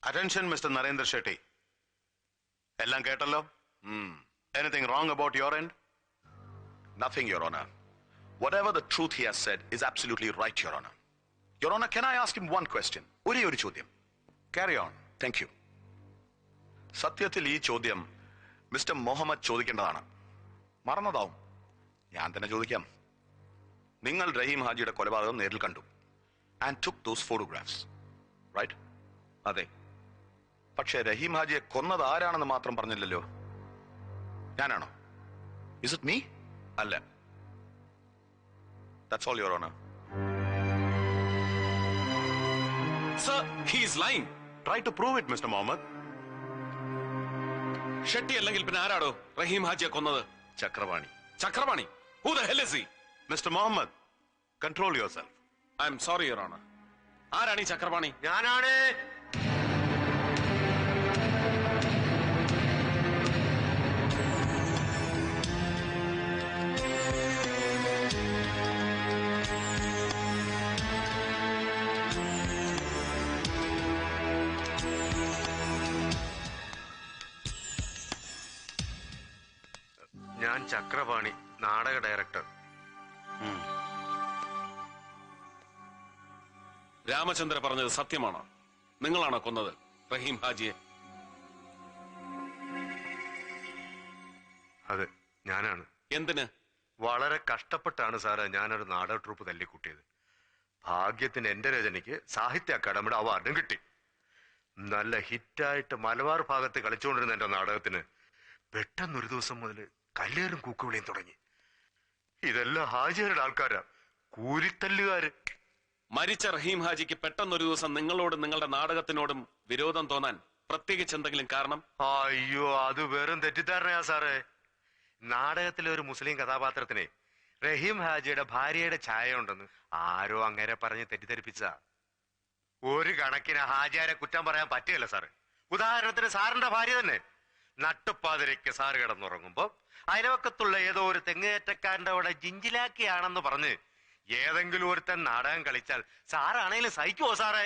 Attention, Mr. Narendra Shetty. Ellam kettallo? Anything wrong about your end? Nothing, Your Honor. Whatever the truth he has said is absolutely right, Your Honor. Your Honor, can I ask him one question? ഒരു ചോദ്യം. Carry on. Thank you. സത്യത്തിൽ ഈ ചോദ്യം mister Muhammad ചോദിക്കേണ്ടതാണ്. മറന്നതാവും. ഞാൻ തന്നെ ചോദിക്കാം. നിങ്ങൾ റഹീം ഹാജിയുടെ കൊലപാതകം നേരിൽ കണ്ടു. And took those photographs. Right? അതെ. പക്ഷേ റഹീം ഹാജിയെ കൊന്നത് ആരാണെന്ന് മാത്രം പറഞ്ഞില്ലല്ലോ. ഞാനാണോ? Is it me? അല്ല. That's all, Your Honor. Sir, he is lying. Try to prove it, Mr. Mohammed. Shetty അല്ലെങ്കിൽ പിന്നെ ആരാടോ റഹീം ഹാജിയെ കൊന്നത്? Chakravani. Chakravani? Who the hell is he? Mr. Mohammed, control yourself. I am sorry, Your Honor. ആരാണ് ഈ ചക്രവാണി? ഞാനാണ്. ഞാൻ ചക്രപാണി, നാടക director. Ramachandra പറഞ്ഞത് സത്യമാണോ? നിങ്ങളാണോ കൊന്നത് റഹീം ഹാജിയെ? അതെ, ഞാനാണ്. എന്തിന്? വളരെ കഷ്ടപ്പെട്ടാണ് സാറ് ഞാനൊരു നാടക ട്രൂപ്പ് തല്ലിക്കൂട്ടിയത്. ഭാഗ്യത്തിന് എന്റെ രചനയ്ക്ക് സാഹിത്യ അക്കാദമിയുടെ അവാർഡും കിട്ടി. നല്ല ഹിറ്റായിട്ട് മലബാർ ഭാഗത്ത് കളിച്ചുകൊണ്ടിരുന്ന എന്റെ നാടകത്തിന് പെട്ടെന്നൊരു ദിവസം മുതൽ കല്ലേറും കൂക്കുവിളിയും തുടങ്ങി. ഇതെല്ലാം ഹാജിയുടെ ആൾക്കാരാ, കൂലിത്തല്ലുകാര്. മരിച്ച റഹീം ഹാജിക്ക് പെട്ടെന്നൊരു ദിവസം നിങ്ങളോടും നിങ്ങളുടെ നാടകത്തിനോടും വിരോധം തോന്നാൻ പ്രത്യേകിച്ച് എന്തെങ്കിലും കാരണം? അയ്യോ, അത് വെറും തെറ്റിദ്ധാരണയാ സാറേ. നാടകത്തിലെ ഒരു മുസ്ലിം കഥാപാത്രത്തിനെ റഹീം ഹാജിയുടെ ഭാര്യയുടെ ഛായ ഉണ്ടെന്ന് ആരോ അങ്ങനെ പറഞ്ഞ് തെറ്റിദ്ധരിപ്പിച്ച. ഒരു കണക്കിന് ഹാജിയാരെ കുറ്റം പറയാൻ പറ്റുകയല്ല സാറ്. ഉദാഹരണത്തിന് സാറിന്റെ ഭാര്യ തന്നെ നട്ടുപ്പാതിരയ്ക്ക് സാറ് കിടന്നുറങ്ങുമ്പോ അയൽവക്കത്തുള്ള ഏതോ ഒരു തെങ്ങേറ്റക്കാരന്റെ അവിടെ ജിഞ്ചിലാക്കിയാണെന്ന് പറഞ്ഞ് ഏതെങ്കിലും ഒരുത്തൻ നാടകം കളിച്ചാൽ സാറാണേലും സഹിക്കുവോ സാറേ?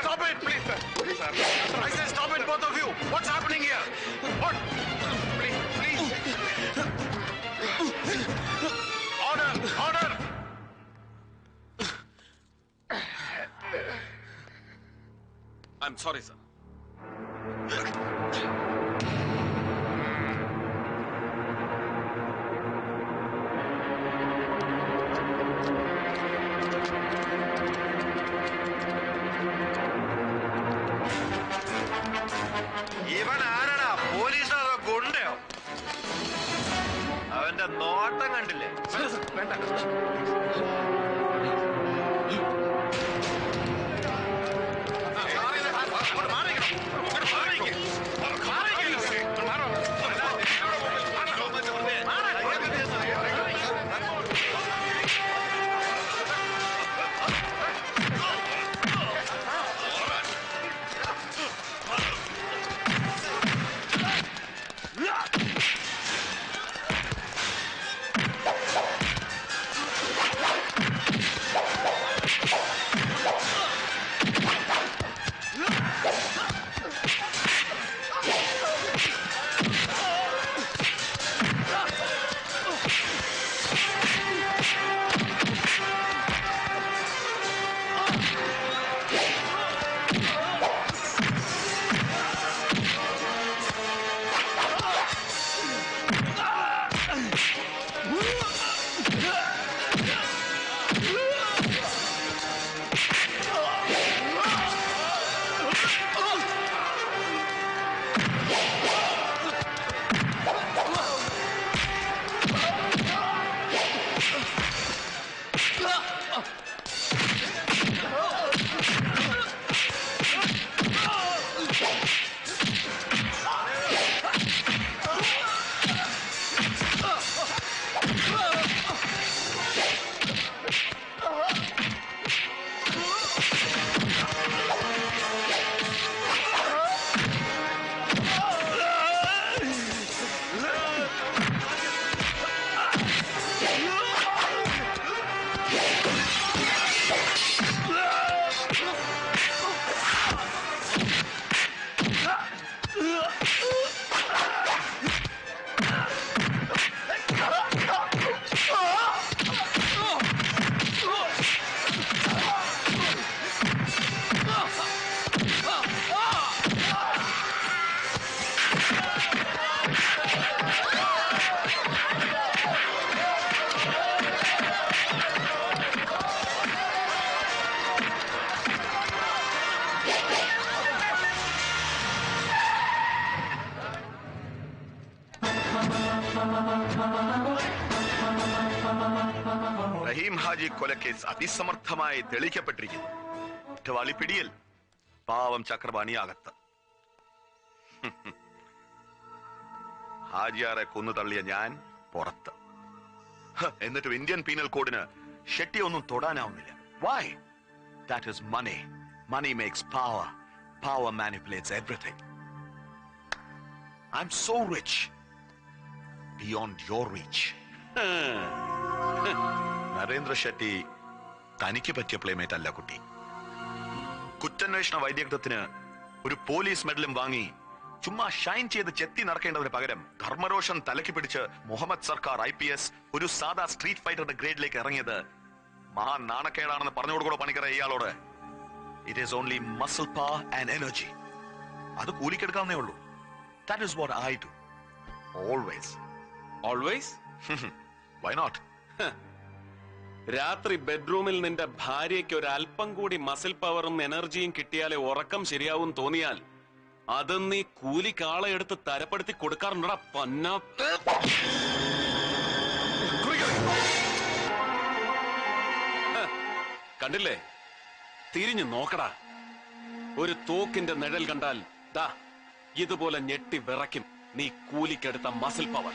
Stop it, please, sir. I said stop it, both of you. What's happening here? What? Please. Order. I'm sorry, sir. ഇവൻ ആരാടാ? പോലീസോ അതോ ഗുണ്ടയോ? അവന്റെ നോട്ടം കണ്ടില്ലേ? വേണ്ട. റഹീം ഹാജി കൊലക്കേസ് അതിസമർത്ഥമായി തെളിയിക്കപ്പെട്ടിരിക്കുന്നു. കുറ്റവാളി പിടിയിൽ, പാവം ചക്രപാണി അകത്ത്. ഹാജിയാറെ കൊന്നു തള്ളിയ ഞാൻ പുറത്ത്. എന്നിട്ടും ഇന്ത്യൻ പീനൽ കോഡിന് ഷെട്ടി ഒന്നും തൊടാനാവുന്നില്ല. Why? That is money. Money makes power. Power manipulates everything. I'm so rich. Beyond your reach. Narendra Shetty തനിക്ക് പറ്റിയ പ്ലേമേറ്റ് അല്ല കുട്ടി. കുറ്റാന്വേഷണ വൈദഗ്ധ്യത്തിന് ഒരു പോലീസ് മെഡലും വാങ്ങി ചുമ്മാ ഷൈൻ ചെയ്ത് ചെത്തി നടക്കേണ്ടതിന് പകരം ധർമ്മരോഷൻ തലയ്ക്ക് പിടിച്ച് മുഹമ്മദ് സർക്കാർ IPS ഒരു സാധാ സ്ട്രീറ്റ് ഫൈറ്ററുടെ ഗ്രേഡിലേക്ക് ഇറങ്ങിയത് മഹാ നാണക്കേടാണെന്ന് പറഞ്ഞു കൊടുക്കണോ പണിക്കറ ഇയാളോട്? It is only muscle power and energy. അത് കൂലിക്കെടുക്കാവുന്നേ ഉള്ളൂ. That is what I do always. Always? Why not? രാത്രി ബെഡ്റൂമിൽ നിന്റെ ഭാര്യയ്ക്ക് ഒരു അല്പം കൂടി മസിൽ പവറും എനർജിയും കിട്ടിയാലേ ഉറക്കം ശരിയാവും തോന്നിയാൽ അത് നീ കൂലിക്കാളെ എടുത്ത് തരപ്പെടുത്തി കൊടുക്കാറുണ്ടടാ പന്നാത്ത്. കണ്ടില്ലേ? തിരിഞ്ഞു നോക്കടാ. ഒരു തോക്കിന്റെ നിഴൽ കണ്ടാൽ ദാ ഇതുപോലെ ഞെട്ടി വിറയ്ക്കും നീ കൂലിക്കെടുത്ത muscle power.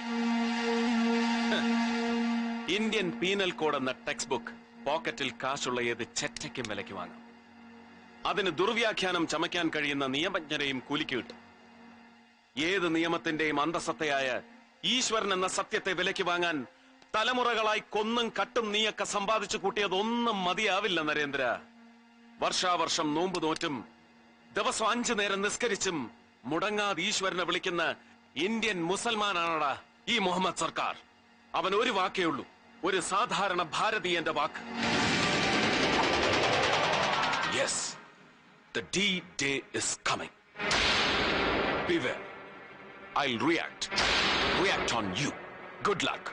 Indian penal code എന്ന ടെക്സ്റ്റ് ബുക്ക് പോക്കറ്റിൽ കാശുള്ള ഏത് ചെറ്റയ്ക്കും വിലയ്ക്ക് വാങ്ങാം. അതിന് ദുർവ്യാഖ്യാനം ചമയ്ക്കാൻ കഴിയുന്ന നിയമജ്ഞരെയും കൂലിക്ക് കിട്ടും. ഏത് നിയമത്തിന്റെയും അന്തസത്തയായ ഈശ്വരൻ എന്ന സത്യത്തെ വിലയ്ക്ക് വാങ്ങാൻ തലമുറകളായി കൊന്നും കട്ടും നീയൊക്കെ സമ്പാദിച്ചു കൂട്ടിയതൊന്നും മതിയാവില്ല നരേന്ദ്ര. വർഷാവർഷം നോമ്പ് നോറ്റും ദിവസം 5 നേരം നിസ്കരിച്ചും മുടങ്ങാതെ ഈശ്വരനെ വിളിക്കുന്ന ഇന്ത്യൻ മുസൽമാനാണടാ ഈ മുഹമ്മദ് സർക്കാർ. അവൻ ഒരു വാക്കേ ഉള്ളൂ, ഒരു സാധാരണ ഭാരതീയന്റെ വാക്ക്. Yes, the D-Day is coming. Beware. I'll react on you. Good luck.